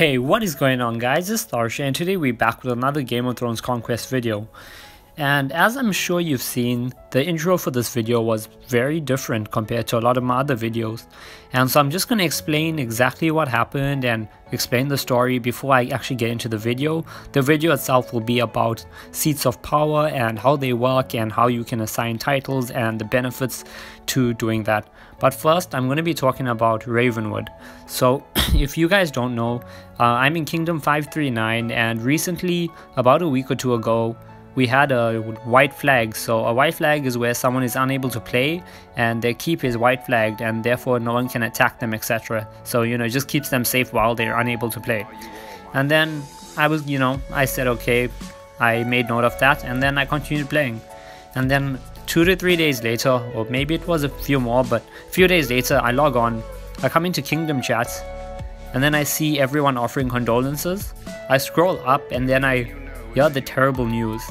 Hey, what is going on guys, it's Tharshey and today we're back with another Game of Thrones Conquest video. And as I'm sure you've seen, the intro for this video was very different compared to a lot of my other videos. And so I'm just going to explain exactly what happened and explain the story before I actually get into the video. The video itself will be about seats of power and how they work and how you can assign titles and the benefits to doing that. But first, I'm going to be talking about Ravenwood. So if you guys don't know, I'm in Kingdom 539 and recently, about a week or two ago, we had a white flag. So a white flag is where someone is unable to play and their keep is white flagged and therefore no one can attack them, etc. So it just keeps them safe while they're unable to play. And then I said okay, I made note of that and then I continued playing. And then 2 to 3 days later, or maybe it was a few more, but a few days later I log on, I come into Kingdom chats and then I see everyone offering condolences. I scroll up and then I hear the terrible news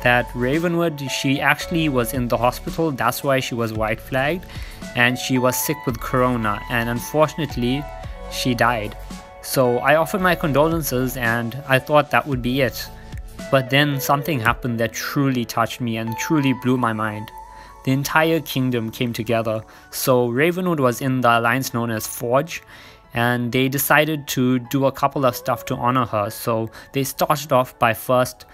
that Ravenwood, she actually was in the hospital, that's why she was white flagged, and she was sick with corona and unfortunately she died. So I offered my condolences and I thought that would be it. But then something happened that truly touched me and truly blew my mind. The entire kingdom came together. So Ravenwood was in the alliance known as Forge, and they decided to do a couple of stuff to honor her. So they started off by first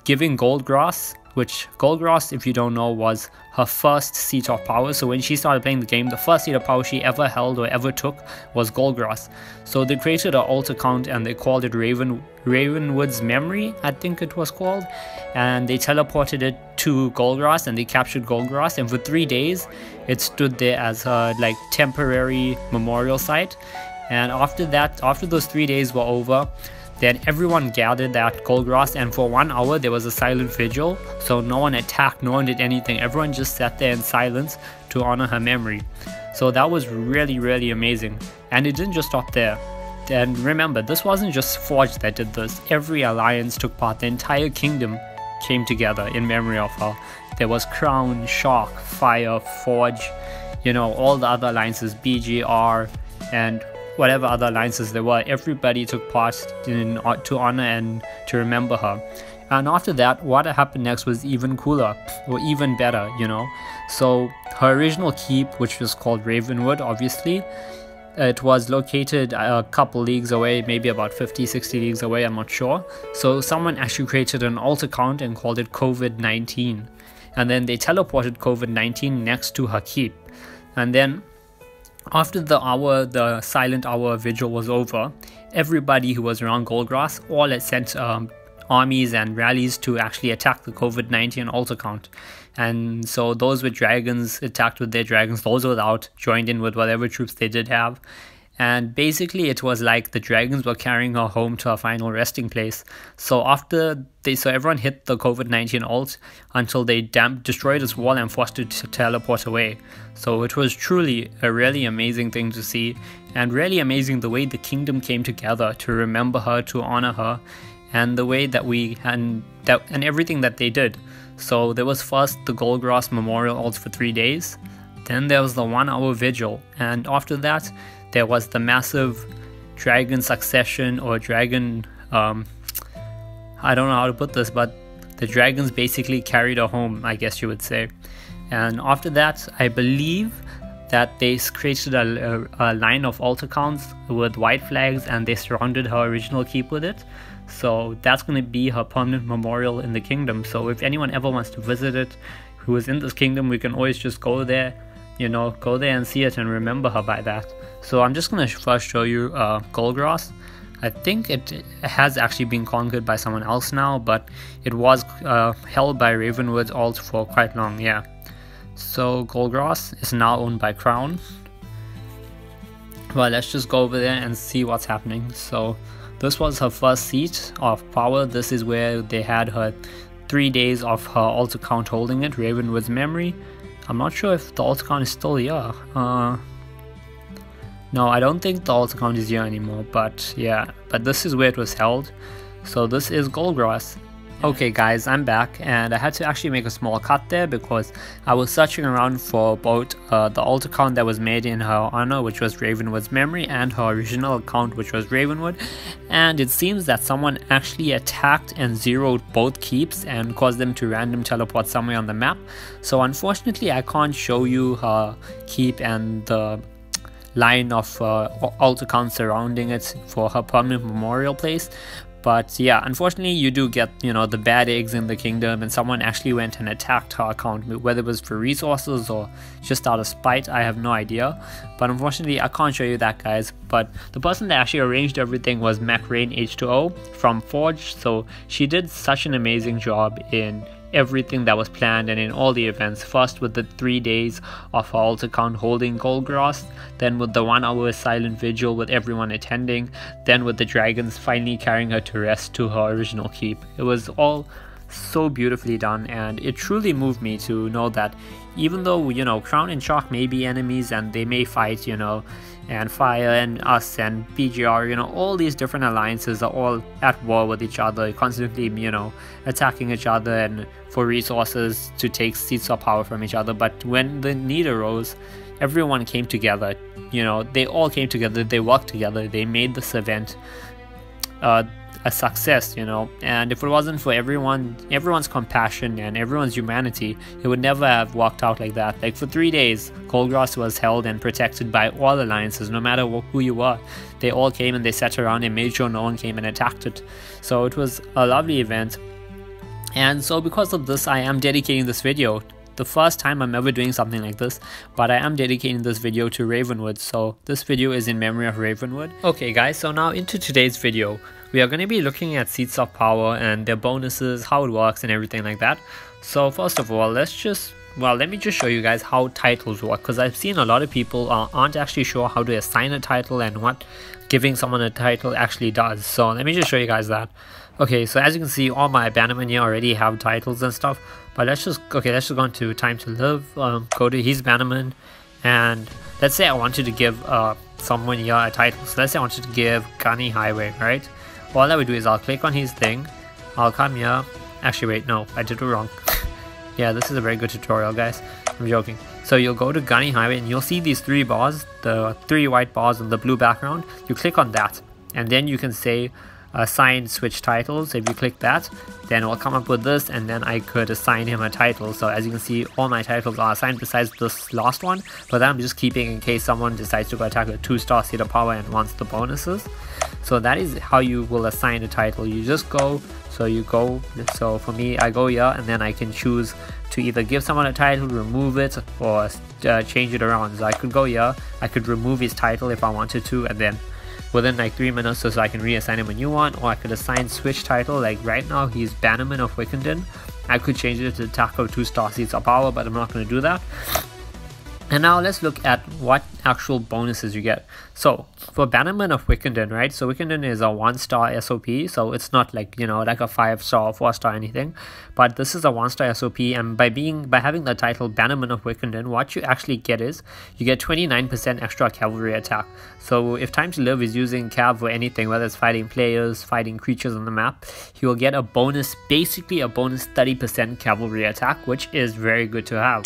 giving Goldgrass, which Goldgrass, if you don't know, was her first seat of power. So when she started playing the game, the first seat of power she ever held or ever took was Goldgrass. So they created an alt account and they called it Ravenwood's Memory, I think it was called, and they teleported it to Goldgrass and they captured Goldgrass, and for 3 days it stood there as her temporary memorial site. And after that, after those 3 days were over, then everyone gathered at Goldgrass and for 1 hour there was a silent vigil. So no one attacked, no one did anything, everyone just sat there in silence to honor her memory. So that was really amazing. And it didn't just stop there. And remember, this wasn't just Forge that did this, every alliance took part, the entire kingdom came together in memory of her. There was Crown, Shark, Fire, Forge, all the other alliances, BGR and whatever other alliances there were, everybody took part to honor and to remember her. And after that, what happened next was even cooler, or even better, So her original keep, which was called Ravenwood, obviously, it was located a couple leagues away, maybe about 50-60 leagues away, I'm not sure. So someone actually created an alt account and called it COVID-19. And then they teleported COVID-19 next to her keep. And then after the silent hour vigil was over, everybody who was around Goldgrass all had sent armies and rallies to actually attack the COVID-19 alt account. And so those with dragons attacked with their dragons, those without joined in with whatever troops they did have. And basically it was like the dragons were carrying her home to her final resting place. So everyone hit the COVID-19 alt until they destroyed its wall and forced it to teleport away. So it was truly a really amazing thing to see, and really amazing the way the kingdom came together to remember her, to honor her, and the way that and everything that they did. So there was first the Goldgrass Memorial alt for 3 days, then there was the 1 hour vigil, and after that there was the massive dragon succession, or dragon, I don't know how to put this, but the dragons basically carried her home, I guess you would say. And after that, I believe that they created a line of alt accounts with white flags and they surrounded her original keep with it. So that's going to be her permanent memorial in the kingdom. So if anyone ever wants to visit it, who is in this kingdom, we can always just go there, go there and see it and remember her by that. So I'm just going to first show you Goldgrass. I think it has actually been conquered by someone else now, but it was held by Ravenwood alt for quite long, yeah. So Goldgrass is now owned by Crown. Well, let's just go over there and see what's happening. So this was her first seat of power. This is where they had her 3 days of her alt account holding it, Ravenwood's Memory. I'm not sure if the alt account is still here. No, I don't think the alt account is here anymore, but yeah, but this is where it was held. So this is Goldgrass. Okay guys, I'm back, and I had to actually make a small cut there because I was searching around for both the alt account that was made in her honor, which was Ravenwood's memory, and her original account, which was Ravenwood, and it seems that someone actually attacked and zeroed both keeps and caused them to random teleport somewhere on the map. So unfortunately I can't show you her keep and the line of alt accounts surrounding it for her permanent memorial place. But yeah, unfortunately you do get, you know, the bad eggs in the kingdom, and someone actually went and attacked her account, whether it was for resources or just out of spite, I have no idea. But unfortunately I can't show you that, guys. But the person that actually arranged everything was MacRain H2O from Forge, so she did such an amazing job in everything that was planned and in all the events. First with the 3 days of her alt account holding Goldgrass, then with the 1 hour silent vigil with everyone attending, then with the dragons finally carrying her to rest to her original keep. It was all so beautifully done, and it truly moved me to know that even though, you know, Crown and Chalk may be enemies and they may fight, you know, and Fire and us and BGR, you know, all these different alliances are all at war with each other, constantly, you know, attacking each other and for resources to take seats of power from each other. But when the need arose, everyone came together, you know, they all came together, they worked together, they made this event a success, you know. And if it wasn't for everyone's compassion and everyone's humanity, it would never have worked out like that. Like for 3 days, Goldgrass was held and protected by all alliances, no matter who you were. They all came and they sat around and made sure no one came and attacked it. So it was a lovely event. And so because of this, I am dedicating this video. The first time I'm ever doing something like this, but I am dedicating this video to Ravenwood, so this video is in memory of Ravenwood. Okay guys, so now into today's video. We are going to be looking at seats of power and their bonuses, how it works and everything like that. So first of all, let me just show you guys how titles work, because I've seen a lot of people aren't actually sure how to assign a title and what giving someone a title actually does. So let me just show you guys that. Okay, so as you can see, all my bannermen here already have titles and stuff, but let's just go into Time to Live, go to his bannerman, and let's say I wanted to give someone here a title. So let's say I wanted to give Gunny Highway, right? All I would do is I'll click on his thing, I'll come here, actually wait, no, I did it wrong. Yeah, this is a very good tutorial, guys, I'm joking. So you'll go to Gunny Highway and you'll see these 3 bars, the 3 white bars on the blue background. You click on that, and then you can say assign switch titles. If you click that, then it will come up with this, and then I could assign him a title. So as you can see, all my titles are assigned besides this last one, but that I'm just keeping in case someone decides to go attack a 2-star seat of power and wants the bonuses. So that is how you will assign a title. You just go, so for me, I go here, and then I can choose to either give someone a title, remove it, or change it around. So I could go here, I could remove his title if I wanted to, and then within like 3 minutes so I can reassign him a new one, or I could assign switch title. Like right now he's Bannerman of Wickenden. I could change it to Taco 2-star seats of power, but I'm not going to do that. And now let's look at what actual bonuses you get. So for Bannerman of Wickenden, right? So Wickenden is a 1-star SOP, so it's not like, you know, like a 5-star or 4-star anything, but this is a 1-star SOP. And by having the title Bannerman of Wickenden, what you actually get is you get 29% extra cavalry attack. So if Time to Live is using cav for anything, whether it's fighting players, fighting creatures on the map, he will get a bonus, basically a bonus 30% cavalry attack, which is very good to have.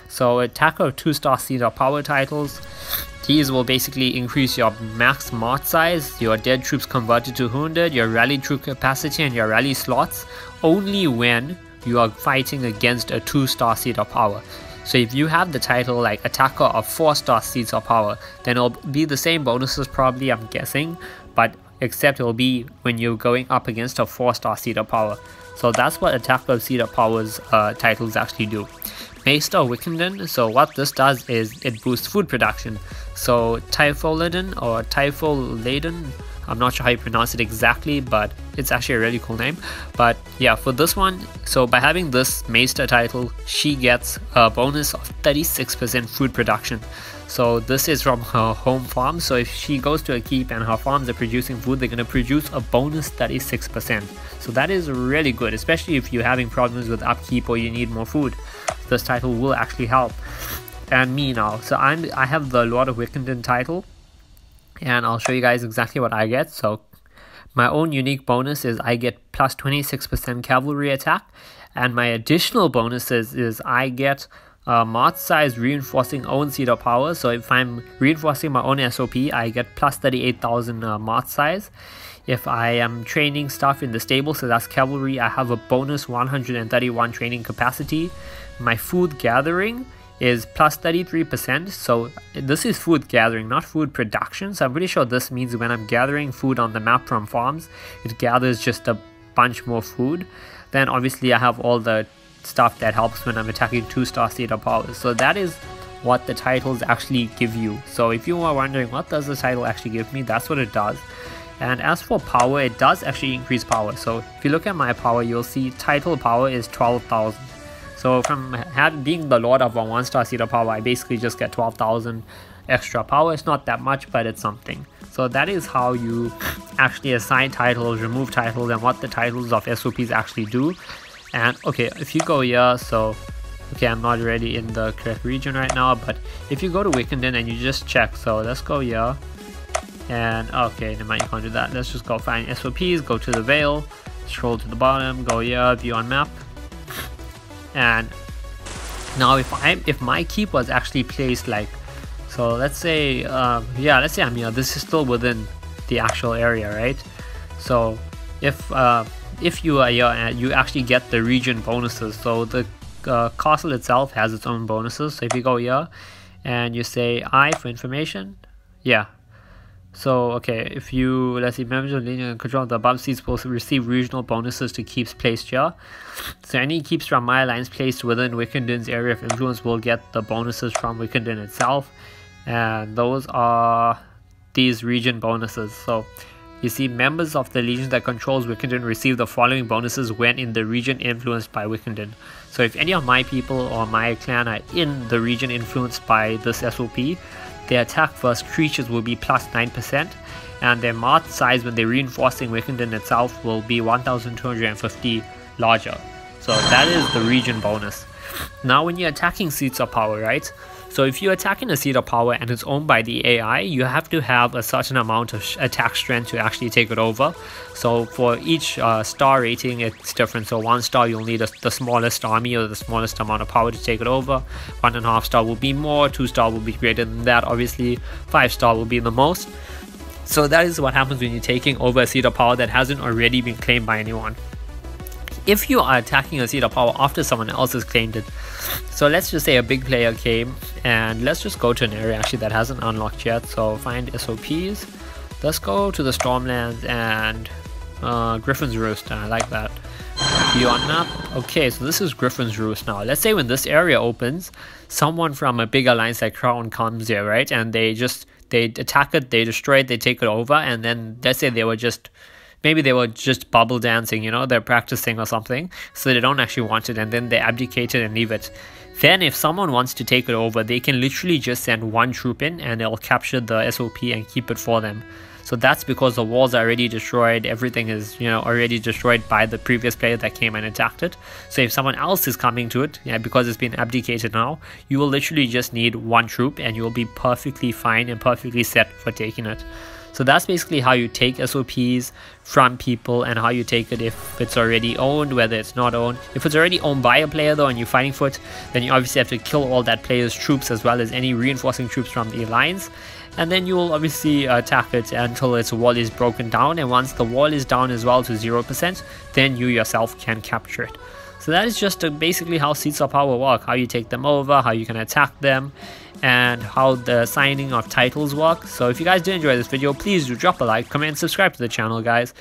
So attacker 2-star seat of power titles, these will basically increase your max march size, your dead troops converted to wounded, your rally troop capacity, and your rally slots only when you are fighting against a 2-star seat of power. So if you have the title like attacker of 4-star seats of power, then it'll be the same bonuses probably, I'm guessing, but except it'll be when you're going up against a 4-star seat of power. So that's what attacker of seat of power's titles actually do. Maester of Wickenden, so what this does is it boosts food production. So Typholiden or Typholaden, I'm not sure how you pronounce it exactly, but it's actually a really cool name. But yeah, for this one, so by having this Maester title, she gets a bonus of 36% food production. So this is from her home farm, so if she goes to a keep and her farms are producing food, they're going to produce a bonus 36%. So that is really good, especially if you're having problems with upkeep or you need more food. This title will actually help. And me now, so I have the Lord of Wickenden title, and I'll show you guys exactly what I get. So My own unique bonus is I get plus 26% cavalry attack, and my additional bonuses is I get march size reinforcing own seat of power. So if I'm reinforcing my own SOP, I get plus 38,000 march size. If I am training stuff in the stable, so that's cavalry, I have a bonus 131 training capacity. My food gathering is plus 33%, so this is food gathering, not food production. So I'm pretty sure this means when I'm gathering food on the map from farms, it gathers just a bunch more food. Then obviously I have all the stuff that helps when I'm attacking 2-star seat of power. So that is what the titles actually give you. So if you are wondering what does the title actually give me, that's what it does. And as for power, it does actually increase power. So if you look at my power, you'll see title power is 12,000. So from being the lord of a 1-star seat of power, I basically just get 12,000 extra power. It's not that much, but it's something. So that is how you actually assign titles, remove titles, and what the titles of SOPs actually do. And okay, if you go here, so okay, I'm not already in the correct region right now, but if you go to Wickenden and you just check, so let's go here. And okay, never mind, you can't do that. Let's just go find SOPs, go to the Vale, scroll to the bottom, go here, view on map. And now if my keep was actually placed like, so let's say yeah, let's say I'm here, this is still within the actual area, right? So if you are here and you actually get the region bonuses, so the castle itself has its own bonuses. So if you go here and you say I for information, yeah. So okay, if you, let's see, members of the lineage and control of the above seats will receive regional bonuses to keeps placed here. So any keeps from my alliance placed within Wickenden's area of influence will get the bonuses from Wickenden itself, and those are these region bonuses. So you see, members of the legion that controls Wickenden receive the following bonuses when in the region influenced by Wickenden. So if any of my people or my clan are in the region influenced by this SOP, their attack versus creatures will be plus 9%, and their march size when they're reinforcing Wickenden itself will be 1,250 larger. So that is the region bonus. Now when you're attacking seats of power, right? So if you're attacking a seat of power and it's owned by the AI, you have to have a certain amount of attack strength to actually take it over. So for each star rating, it's different. So 1 star, you'll need the smallest army or the smallest amount of power to take it over. 1.5 star will be more, 2 star will be greater than that, obviously. 5 star will be the most. So that is what happens when you're taking over a seat of power that hasn't already been claimed by anyone. If you are attacking a seat of power after someone else has claimed it, so let's just say a big player came, and let's just go to an area actually that hasn't unlocked yet. So find SOPs, let's go to the Stormlands and Griffin's Roost. I like that. View on map. Okay, so this is Griffin's Roost. Now let's say when this area opens, someone from a big alliance like Crown comes here, right? And they attack it, they destroy it, they take it over, and then let's say maybe they were just bubble dancing, you know, they're practicing or something, so they don't actually want it, and then they abdicate it and leave it. Then if someone wants to take it over, they can literally just send 1 troop in and they'll capture the SOP and keep it for them. So that's because the walls are already destroyed, everything is, you know, already destroyed by the previous player that came and attacked it. So if someone else is coming to it, yeah, because it's been abdicated now, you will literally just need 1 troop and you will be perfectly fine and perfectly set for taking it. So that's basically how you take SOPs from people and how you take it if it's already owned, whether it's not owned. If it's already owned by a player though and you're fighting for it, then you obviously have to kill all that player's troops as well as any reinforcing troops from the alliance. And then you will obviously attack it until its wall is broken down, and once the wall is down as well to 0%, then you yourself can capture it. So that is just basically how seats of power work, how you take them over, how you can attack them, and how the signing of titles work. So if you guys did enjoy this video, please do drop a like, comment, and subscribe to the channel, guys.